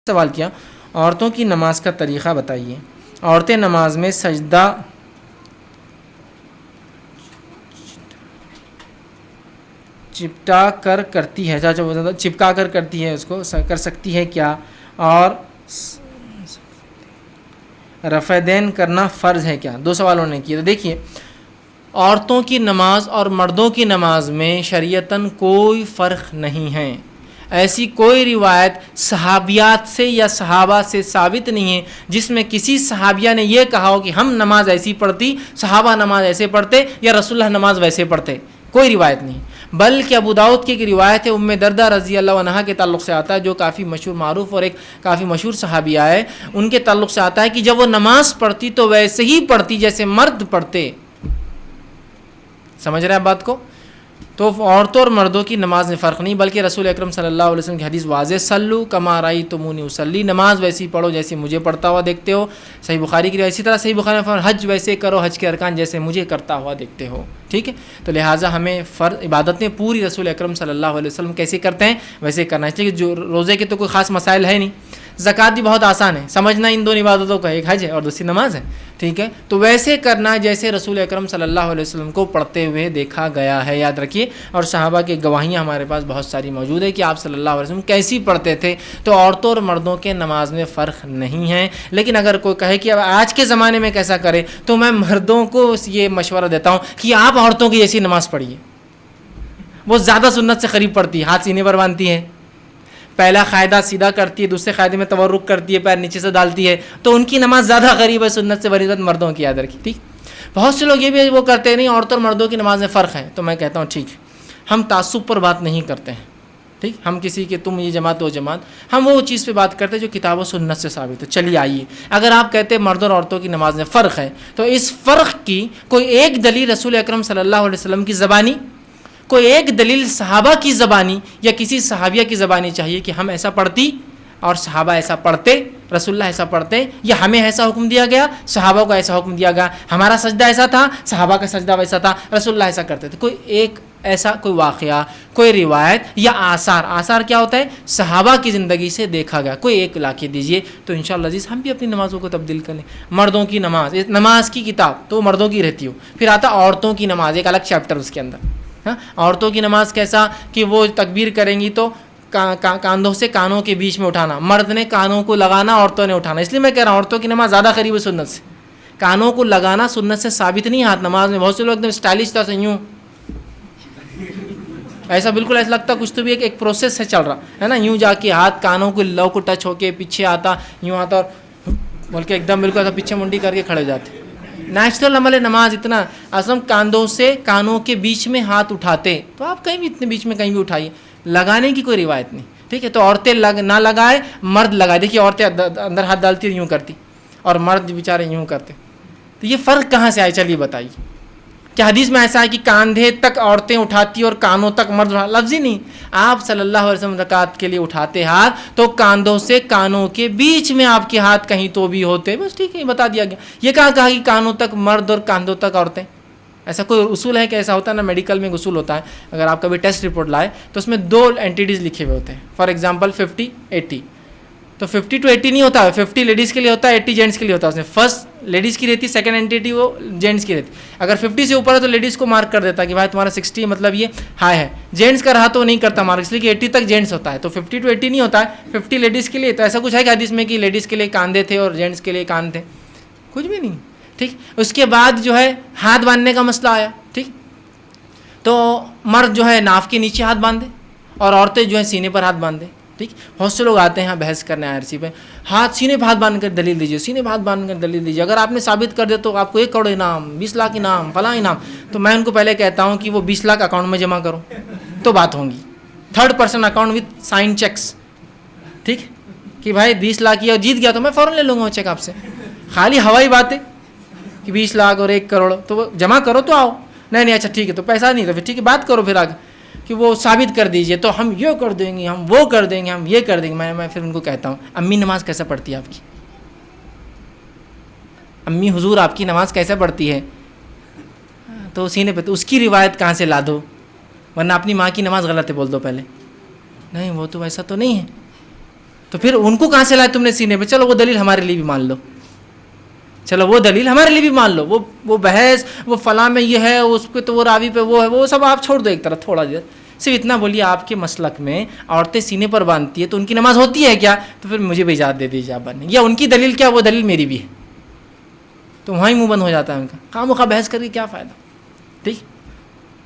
سوال کیا عورتوں کی نماز کا طریقہ بتائیے۔ عورتیں نماز میں سجدہ چپٹا کر کرتی ہے، چپکا کر کرتی ہے، اس کو کر سکتی ہے کیا؟ اور رفع دین کرنا فرض ہے کیا؟ دو سوالوں نے کیے۔ تو دیکھیے، عورتوں کی نماز اور مردوں کی نماز میں شریعتاً کوئی فرق نہیں ہے۔ ایسی کوئی روایت صحابیات سے یا صحابہ سے ثابت نہیں ہے جس میں کسی صحابیہ نے یہ کہا ہو کہ ہم نماز ایسی پڑھتی، صحابہ نماز ایسے پڑھتے یا رسول اللہ نماز ویسے پڑھتے۔ کوئی روایت نہیں، بلکہ ابو داؤد کی ایک روایت ہے ام دردہ رضی اللہ عنہا کے تعلق سے آتا ہے، جو کافی مشہور معروف اور ایک کافی مشہور صحابیہ ہے۔ ان کے تعلق سے آتا ہے کہ جب وہ نماز پڑھتی تو ویسے ہی پڑھتی جیسے مرد پڑھتے۔ سمجھ رہے ہیں آپ بات کو؟ تو عورتوں اور مردوں کی نماز میں فرق نہیں، بلکہ رسول اکرم صلی اللہ علیہ وسلم کی حدیث واضح، صلو کما رأیتمونی اصلی، نماز ویسی پڑھو جیسے مجھے پڑھتا ہوا دیکھتے ہو۔ صحیح بخاری کی روایت، اسی طرح صحیح بخاری میں حج ویسے کرو، حج کے ارکان جیسے مجھے کرتا ہوا دیکھتے ہو۔ ٹھیک ہے، تو لہٰذا ہمیں عبادتیں پوری رسول اکرم صلی اللہ علیہ وسلم کیسے کرتے ہیں ویسے کرنا ہے۔ جو روزے کے تو کوئی خاص مسائل ہے نہیں، زکوٰۃ بھی بہت آسان ہے سمجھنا، ان دو عبادتوں کا، ایک حج ہے اور دوسری نماز ہے۔ ٹھیک ہے، تو ویسے کرنا جیسے رسول اکرم صلی اللہ علیہ وسلم کو پڑھتے ہوئے دیکھا گیا ہے، یاد رکھیے۔ اور صحابہ کی گواہیاں ہمارے پاس بہت ساری موجود ہے کہ آپ صلی اللہ علیہ وسلم کیسی پڑھتے تھے۔ تو عورتوں اور مردوں کے نماز میں فرق نہیں ہے، لیکن اگر کوئی کہے کہ اب آج کے زمانے میں کیسا کرے، تو میں مردوں کو یہ مشورہ دیتا ہوں کہ آپ عورتوں کی جیسی نماز پڑھیے۔ وہ زیادہ سنت سے قریب پڑھتی ہے، ہاتھ سینے پر باندھتی ہے، پہلا قاعدہ سیدھا کرتی ہے، دوسرے قاعدے میں تورک کرتی ہے، پیر نیچے سے ڈالتی ہے، تو ان کی نماز زیادہ قریب ہے سنت سے بنسبت مردوں کی، یاد رکھی۔ ٹھیک، بہت سے لوگ یہ بھی وہ کرتے نہیں عورتوں اور مردوں کی نماز میں فرق ہے، تو میں کہتا ہوں ٹھیک، ہم تعصب پر بات نہیں کرتے ہیں۔ ٹھیک، ہم کسی کے تم یہ جماعت وہ جماعت، ہم وہ چیز پہ بات کرتے ہیں جو کتاب و سنت سے ثابت ہے۔ چلیے آئیے، اگر آپ کہتے ہیں مردوں اور عورتوں کی نماز میں فرق ہے، تو اس فرق کی کوئی ایک دلیل رسول اکرم صلی اللہ علیہ وسلم کی زبانی، کوئی ایک دلیل صحابہ کی زبانی یا کسی صحابیہ کی زبانی چاہیے کہ ہم ایسا پڑھتی اور صحابہ ایسا پڑھتے، رسول اللہ ایسا پڑھتے، یا ہمیں ایسا حکم دیا گیا، صحابہ کو ایسا حکم دیا گیا، ہمارا سجدہ ایسا تھا، صحابہ کا سجدہ ویسا تھا، رسول اللہ ایسا کرتے تھے۔ کوئی ایک ایسا کوئی واقعہ، کوئی روایت یا آثار کیا ہوتا ہے؟ صحابہ کی زندگی سے دیکھا گیا، کوئی ایک لا کے دیجئے، تو انشاءاللہ عزیز ہم بھی اپنی نمازوں کو تبدیل کر لیں۔ مردوں کی نماز کی کتاب تو مردوں کی رہتی ہو، پھر آتا عورتوں کی نماز، ایک الگ چیپٹر اس کے اندر۔ عورتوں کی نماز کیسا کہ وہ تکبیر کریں گی تو کاندھوں سے کانوں کے بیچ میں اٹھانا، مرد نے کانوں کو لگانا، عورتوں نے اٹھانا۔ اس لیے میں کہہ رہا ہوں عورتوں کی نماز زیادہ قریب ہے سنت سے۔ کانوں کو لگانا سنت سے ثابت نہیں ہاتھ نماز میں۔ بہت سے لوگ ایک دم اسٹائلش طرح سے یوں، ایسا بالکل ایسا لگتا کچھ تو بھی ایک پروسیس ہے چل رہا ہے نا، یوں جا کے ہاتھ کانوں کو لو کو ٹچ ہو کے پیچھے آتا، یوں آتا اور بول کے ایک دم بالکل ایسا پیچھے منڈی کر کے کھڑے جاتے۔ نیچرل عمل نماز اتنا اصل کاندھوں سے کانوں کے بیچ میں ہاتھ اٹھاتے، تو آپ کہیں بھی اتنے بیچ میں کہیں بھی اٹھائیے، لگانے کی کوئی روایت نہیں۔ ٹھیک ہے، تو عورتیں نہ لگائے، مرد لگائے۔ دیکھیے عورتیں اندر ہاتھ ڈالتی یوں کرتی اور مرد بیچارے یوں کرتے، تو یہ فرق کہاں سے آئے؟ چلیے بتائیے، کیا حدیث میں ایسا ہے کہ کاندھے تک عورتیں اٹھاتی اور کانوں تک مرد اٹھاتے؟ لفظ ہی نہیں۔ آپ صلی اللہ علیہ وسلم رکعت کے لیے اٹھاتے ہاتھ تو کاندھوں سے کانوں کے بیچ میں آپ کے ہاتھ کہیں تو بھی ہوتے، بس ٹھیک ہے، بتا دیا گیا۔ یہ کہا کہ کانوں تک مرد اور کاندھوں تک عورتیں؟ ایسا کوئی اصول ہے کہ ایسا ہوتا ہے نا؟ میڈیکل میں ایک اصول ہوتا ہے، اگر آپ کبھی ٹیسٹ رپورٹ لائے تو اس میں 2 اینٹیٹیز لکھے ہوئے ہوتے ہیں، فار ایگزامپل 50 80، تو 50 to 80 نہیں ہوتا ہے، 50 لیڈیز کے لیے ہوتا ہے، 80 جینٹس کے لیے ہوتا ہے۔ اس میں فرسٹ لیڈیز کی رہتی ہے، سیکنڈ اینٹیٹی وہ جینٹس کی رہتی ہے۔ اگر 50 سے اوپر ہے تو لیڈیز کو مارک کر دیتا ہے کہ بھائی تمہارا 60 مطلب یہ ہائی ہے، جینٹس کا رہا تو نہیں کرتا مارک، اس لیے کہ 80 تک جینٹس ہوتا ہے، تو 50 to 80 نہیں ہوتا ہے، 50 لیڈیز کے لیے۔ تو ایسا کچھ ہے کہ حدیث میں کہ لیڈیز کے لیے کاندھے تھے اور جینٹس کے لیے کان تھے؟ کچھ بھی نہیں۔ ٹھیک، اس کے بعد جو ہے ہاتھ باندھنے کا مسئلہ آیا۔ ٹھیک، تو مرد جو ہے ناف کے نیچے ہاتھ باندھے اور عورتیں جو ہے سینے پر ہاتھ باندھے۔ ٹھیک، بہت سے لوگ آتے ہیں بحث کرنے IRC پہ، ہاتھ سینے پہ ہاتھ باندھ کر دلیل دیجیے، سینے پہ ہاتھ باندھ کر دلیل دیجیے، اگر آپ نے ثابت کر دیا تو آپ کو 1 کروڑ انعام، 20 لاکھ انعام، فلاں انعام۔ تو میں ان کو پہلے کہتا ہوں کہ وہ 20 لاکھ اکاؤنٹ میں جمع کرو تو بات ہوگی، 3rd person account with sign checks. ٹھیک، کہ بھائی 20 لاکھ یہ جیت گیا تو میں فوراً لے لوں گا وہ چیک آپ سے۔ خالی ہوائی بات ہے کہ 20 لاکھ اور 1 کروڑ، تو وہ جمع کرو تو آؤ۔ نہیں اچھا ٹھیک ہے، تو پیسہ نہیں تو پھر ٹھیک ہے بات کرو پھر آگے کہ وہ ثابت کر دیجئے، تو ہم یہ کر دیں گے، ہم وہ کر دیں گے، ہم یہ کر دیں گے۔ میں پھر ان کو کہتا ہوں امی نماز کیسے پڑھتی ہے آپ کی؟ امی حضور آپ کی نماز کیسے پڑھتی ہے؟ تو سینے پہ، تو اس کی روایت کہاں سے لا دو، ورنہ اپنی ماں کی نماز غلط ہے بول دو پہلے۔ نہیں وہ تو ایسا تو نہیں ہے، تو پھر ان کو کہاں سے لائے تم نے سینے پہ؟ چلو وہ دلیل ہمارے لیے بھی مان لو، چلو وہ دلیل ہمارے لیے بھی مان لو، وہ بحث وہ فلاں میں یہ ہے، اس پہ تو وہ راوی پہ وہ ہے، وہ سب آپ چھوڑ دو ایک طرف تھوڑا دیر، صرف اتنا بولیے آپ کے مسلک میں عورتیں سینے پر باندھتی ہے تو ان کی نماز ہوتی ہے کیا؟ تو پھر مجھے بھی اجازت دے دیجیے آپ بننے، یا ان کی دلیل کیا وہ دلیل میری بھی ہے، تو وہیں منہ بند ہو جاتا ہے ان کا، خواہ مخواہ بحث کر کے کیا فائدہ؟ ٹھیک،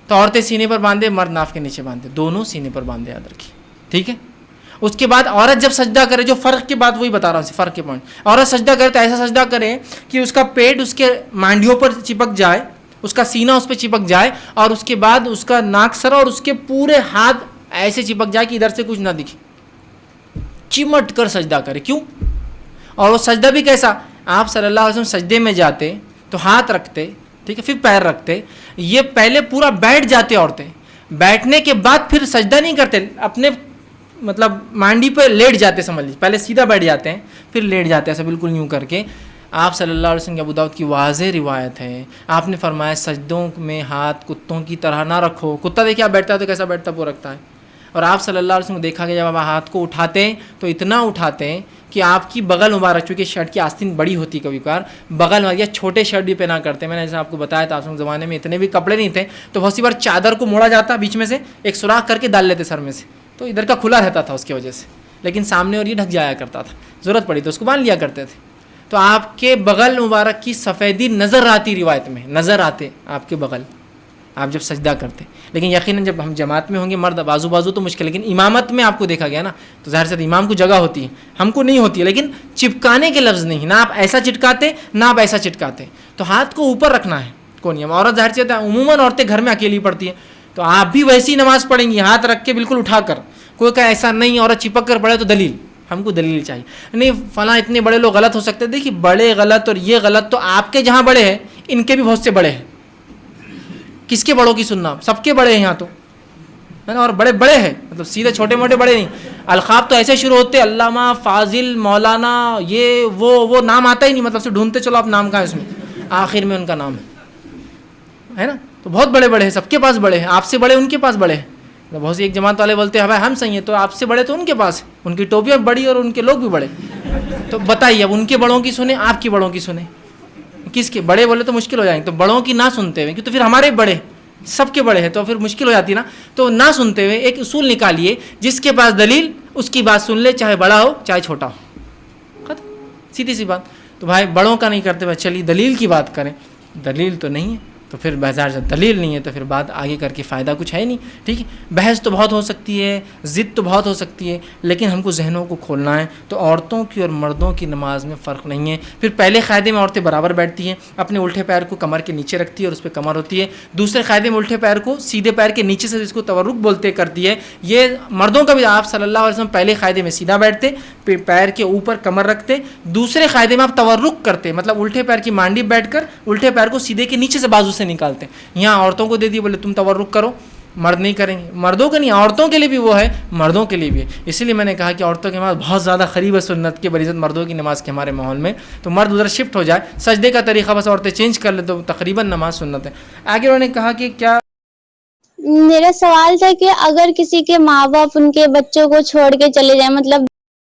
تو عورتیں سینے پر باندھے، مرد ناف کے نیچے باندھے، دونوں سینے پر باندھے، یاد رکھیے، ٹھیک ہے۔ اس کے بعد عورت جب سجدہ کرے، جو فرق کی بات وہی بتا رہا ہوں، فرق کے پوائنٹ، عورت سجدہ کرے تو ایسا سجدہ کرے کہ اس کا پیٹ اس کے مانڈیوں پر چپک جائے، اس کا سینہ اس پہ چپک جائے، اور اس کے بعد اس کا ناک سر اور اس کے پورے ہاتھ ایسے چپک جائے کہ ادھر سے کچھ نہ دکھے، چمٹ کر سجدہ کرے۔ کیوں؟ اور وہ سجدہ بھی کیسا؟ آپ صلی اللہ علیہ وسلم سجدے میں جاتے تو ہاتھ رکھتے، ٹھیک ہے، پھر پیر رکھتے، یہ پہلے پورا بیٹھ جاتے عورتیں، بیٹھنے کے بعد پھر سجدہ نہیں کرتے، اپنے مطلب مانڈی پہ لیٹ جاتے، سمجھ لیجیے، پہلے سیدھا بیٹھ جاتے ہیں پھر لیٹ جاتے ہیں، ایسا بالکل یوں کر کے۔ آپ صلی اللہ علیہ وسلم کی ابو داؤد کی واضح روایت ہے، آپ نے فرمایا سجدوں میں ہاتھ کتوں کی طرح نہ رکھو، کتا دیکھیے آپ بیٹھتا ہے تو کیسا بیٹھتا وہ رکھتا ہے، اور آپ صلی اللہ علیہ وسلم کو دیکھا گیا جب آپ ہاتھ کو اٹھاتے ہیں تو اتنا اٹھاتے ہیں کہ آپ کی بغل مبارک، چونکہ شرٹ کی آستین بڑی ہوتی کبھی کبھار، بغل یا چھوٹے شرٹ بھی پہنا کرتے ہیں، میں نے جیسے آپ کو بتایا تھا، آپ کے زمانے میں اتنے بھی کپڑے نہیں تھے تو بہت سی بار چادر کو موڑا جاتا بیچ میں سے، ایک سوراخ کر کے ڈال لیتے سر میں سے، تو ادھر کا کھلا رہتا تھا اس کی وجہ سے، لیکن سامنے اور یہ ڈھک جایا کرتا تھا، ضرورت پڑی تو اس کو باندھ لیا کرتے تھے، تو آپ کے بغل مبارک کی سفیدی نظر آتی، روایت میں نظر آتے آپ کے بغل، آپ جب سجدہ کرتے، لیکن یقیناً جب ہم جماعت میں ہوں گے مرد بازو بازو تو مشکل، لیکن امامت میں آپ کو دیکھا گیا نا، تو ظاہر سے امام کو جگہ ہوتی ہے، ہم کو نہیں ہوتی ہے، لیکن چپکانے کے لفظ نہیں، نہ آپ ایسا چٹکاتے نہ آپ ایسا چٹکاتے، تو ہاتھ کو اوپر رکھنا ہے، کون نہیں، عورت ظاہر سے عموماً عورتیں گھر میں اکیلی پڑتی ہیں، تو آپ بھی ویسی نماز پڑھیں گی، ہاتھ رکھ کے بالکل اٹھا کر، کوئی کہ ایسا نہیں عورت چپک کر پڑھے تو دلیل، ہم کو دلیل چاہیے، نہیں فلاں اتنے بڑے لوگ غلط ہو سکتے، دیکھیے بڑے غلط اور یہ غلط تو آپ کے جہاں بڑے ہیں ان کے بھی بہت سے بڑے ہیں، کس کے بڑوں کی سننا؟ سب کے بڑے ہیں یہاں تو، ہے نا، اور بڑے بڑے ہیں، مطلب سیدھے چھوٹے موٹے بڑے نہیں، القاب تو ایسے شروع ہوتے علامہ، فاضل، مولانا، یہ وہ نام آتا ہی نہیں، مطلب سے ڈھونڈتے چلو آپ نام کہاں ہے اس میں، آخر میں ان کا نام ہے نا، تو بہت بڑے بڑے ہیں، سب کے پاس بڑے ہیں، آپ سے بڑے ان کے پاس بڑے ہیں، بہت سی ایک جماعت والے بولتے ہیں بھائی ہم صحیح ہیں، تو آپ سے بڑے تو ان کے پاس، ان کی ٹوپیاں بڑی اور ان کے لوگ بھی بڑے، تو بتائیے اب ان کے بڑوں کی سنیں آپ کی بڑوں کی سنیں، کس کے بڑے بولے تو مشکل ہو جائیں گے، تو بڑوں کی نہ سنتے ہوئے، تو پھر ہمارے بڑے سب کے بڑے ہیں تو پھر مشکل ہو جاتی نا، تو نہ سنتے ہوئے ایک اصول نکالیے، جس کے پاس دلیل اس کی بات سن لے، چاہے بڑا ہو چاہے چھوٹا ہو، ختم، سیدھی سی بات۔ تو بھائی بڑوں کا نہیں کرتے، بھائی چلیے دلیل کی بات کریں، دلیل تو نہیں ہے تو پھر بازار سے دلیل نہیں ہے تو پھر بات آگے کر کے فائدہ کچھ ہے نہیں، ٹھیک ہے، بحث تو بہت ہو سکتی ہے، ضد تو بہت ہو سکتی ہے، لیکن ہم کو ذہنوں کو کھولنا ہے، تو عورتوں کی اور مردوں کی نماز میں فرق نہیں ہے۔ پھر پہلے قاعدے میں عورتیں برابر بیٹھتی ہیں، اپنے الٹے پیر کو کمر کے نیچے رکھتی ہے اور اس پہ کمر ہوتی ہے، دوسرے قاعدے میں الٹے پیر کو سیدھے پیر کے نیچے سے، جس کو تورک بولتے کرتی ہے، یہ مردوں کا بھی، آپ صلی اللہ علیہ وسلم پہلے قاعدے میں سیدھا بیٹھتے، پیر کے اوپر کمر رکھتے، دوسرے قاعدے میں آپ تورک کرتے، مطلب الٹے پیر کی مانڈی بیٹھ کر الٹے پیر کو سیدھے کے نیچے سے بازو سے نکالتے، یہاں عورتوں کو دے دی، بولے تم تورک کرو، مرد نہیں کریں گے، مردوں کے نہیں، عورتوں کے لیے بھی وہ ہے، مردوں کے لیے بھی ہے، اسی لیے میں نے کہا کہ عورتوں کی نماز بہت زیادہ قریب ہے سنت کے بنسبت مردوں کی نماز کے ہمارے ماحول میں، تو مرد ادھر شفٹ ہو جائے، سجدے کا طریقہ بس عورتیں چینج کر لیں تو تقریباً نماز سنت ہے۔ آگے انہوں نے کہا کہ کیا، میرا سوال تھا کہ اگر کسی کے ماں باپ ان کے بچوں کو چھوڑ کے چلے جائیں، مطلب